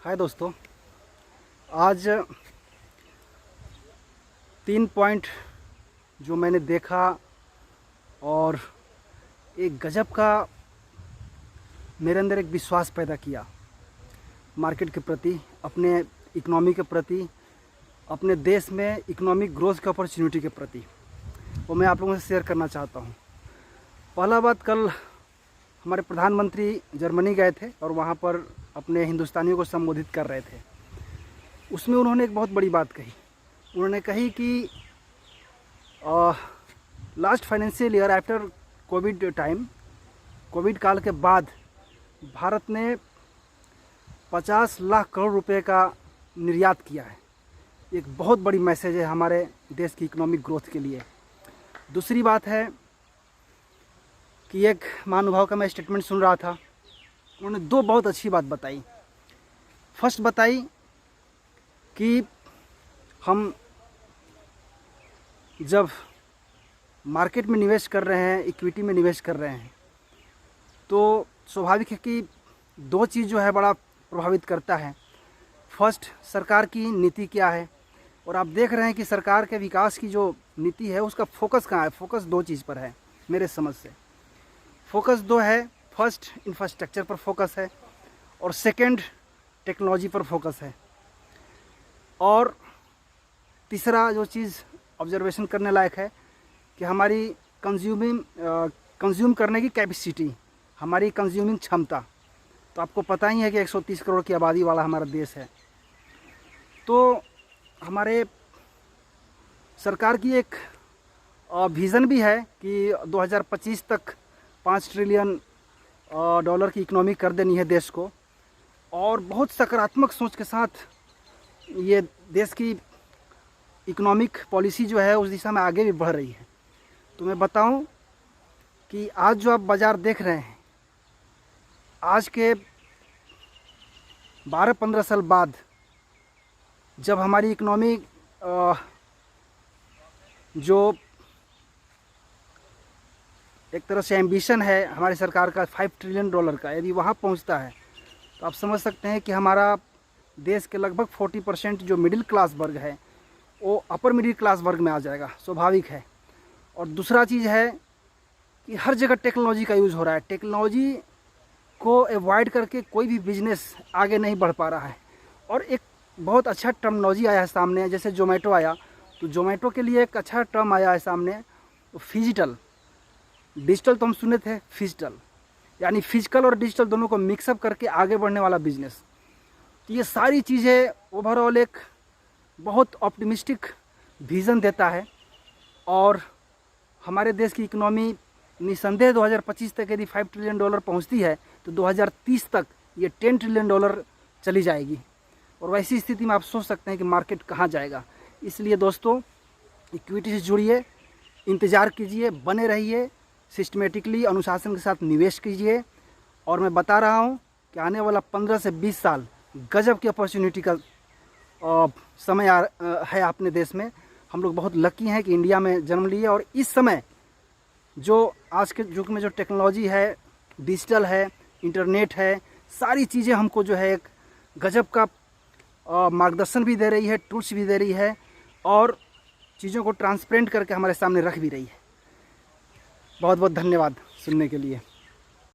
हाय दोस्तों, आज 3 पॉइंट जो मैंने देखा और एक गजब का मेरे अंदर एक विश्वास पैदा किया मार्केट के प्रति, अपने इकोनॉमी के प्रति, अपने देश में इकोनॉमिक ग्रोथ के अपॉर्चुनिटी के प्रति, वो मैं आप लोगों से शेयर करना चाहता हूँ। पहला बात, कल हमारे प्रधानमंत्री जर्मनी गए थे और वहाँ पर अपने हिंदुस्तानियों को संबोधित कर रहे थे। उसमें उन्होंने एक बहुत बड़ी बात कही। उन्होंने कही कि last financial year after Covid काल के बाद भारत ने 50 लाख करोड़ रुपए का निर्यात किया है। एक बहुत बड़ी मैसेज है हमारे देश की इकोनॉमिक ग्रोथ के लिए। दूसरी बात है कि एक महानुभाव का मैं स्टेटमेंट सुन रहा था, उन्होंने 2 बहुत अच्छी बात बताई। फर्स्ट बताई कि हम जब मार्केट में निवेश कर रहे हैं, इक्विटी में निवेश कर रहे हैं, तो स्वाभाविक है कि 2 चीज़ जो है बड़ा प्रभावित करता है। फर्स्ट, सरकार की नीति क्या है, और आप देख रहे हैं कि सरकार के विकास की जो नीति है उसका फोकस कहाँ है। फोकस 2 चीज़ पर है मेरे समझ से। फोकस 2 है, फर्स्ट इंफ्रास्ट्रक्चर पर फोकस है और सेकंड टेक्नोलॉजी पर फोकस है। और तीसरा जो चीज़ ऑब्जर्वेशन करने लायक है कि हमारी कंज्यूम करने की कैपेसिटी, हमारी कंज्यूमिंग क्षमता। तो आपको पता ही है कि 130 करोड़ की आबादी वाला हमारा देश है। तो हमारे सरकार की एक विज़न भी है कि 2025 तक 5 ट्रिलियन डॉलर की इकोनॉमी कर देनी है देश को, और बहुत सकारात्मक सोच के साथ ये देश की इकोनॉमिक पॉलिसी जो है उस दिशा में आगे भी बढ़ रही है। तो मैं बताऊं कि आज जो आप बाज़ार देख रहे हैं, आज के 12-15 साल बाद जब हमारी इकोनॉमी जो एक तरह से एम्बिशन है हमारी सरकार का 5 ट्रिलियन डॉलर का, यदि वहाँ पहुँचता है तो आप समझ सकते हैं कि हमारा देश के लगभग 40% जो मिडिल क्लास वर्ग है वो अपर मिडिल क्लास वर्ग में आ जाएगा, स्वाभाविक है। और दूसरा चीज़ है कि हर जगह टेक्नोलॉजी का यूज़ हो रहा है। टेक्नोलॉजी को अवॉइड करके कोई भी बिजनेस आगे नहीं बढ़ पा रहा है। और एक बहुत अच्छा टर्मिनोलॉजी आया है सामने, जैसे जोमेटो आया, तो जोमेटो के लिए एक अच्छा टर्म आया है सामने, तो फिजिटल। डिजिटल तो हम सुने थे, फिजिटल यानी फिजिकल और डिजिटल दोनों को मिक्सअप करके आगे बढ़ने वाला बिजनेस। तो ये सारी चीज़ें ओवरऑल एक बहुत ऑप्टिमिस्टिक विज़न देता है। और हमारे देश की इकोनॉमी निसंदेह 2025 तक यदि 5 ट्रिलियन डॉलर पहुंचती है तो 2030 तक ये 10 ट्रिलियन डॉलर चली जाएगी। और वैसी स्थिति में आप सोच सकते हैं कि मार्केट कहाँ जाएगा। इसलिए दोस्तों, इक्विटी से जुड़िए, इंतज़ार कीजिए, बने रहिए, सिस्टमेटिकली अनुशासन के साथ निवेश कीजिए। और मैं बता रहा हूँ कि आने वाला 15 से 20 साल गजब की अपॉर्चुनिटी का समय है अपने देश में। हम लोग बहुत लकी हैं कि इंडिया में जन्म लिए, और इस समय जो आज के युग में जो टेक्नोलॉजी है, डिजिटल है, इंटरनेट है, सारी चीज़ें हमको जो है एक गजब का मार्गदर्शन भी दे रही है, टूल्स भी दे रही है, और चीज़ों को ट्रांसपेरेंट करके हमारे सामने रख भी रही है। बहुत बहुत धन्यवाद सुनने के लिए।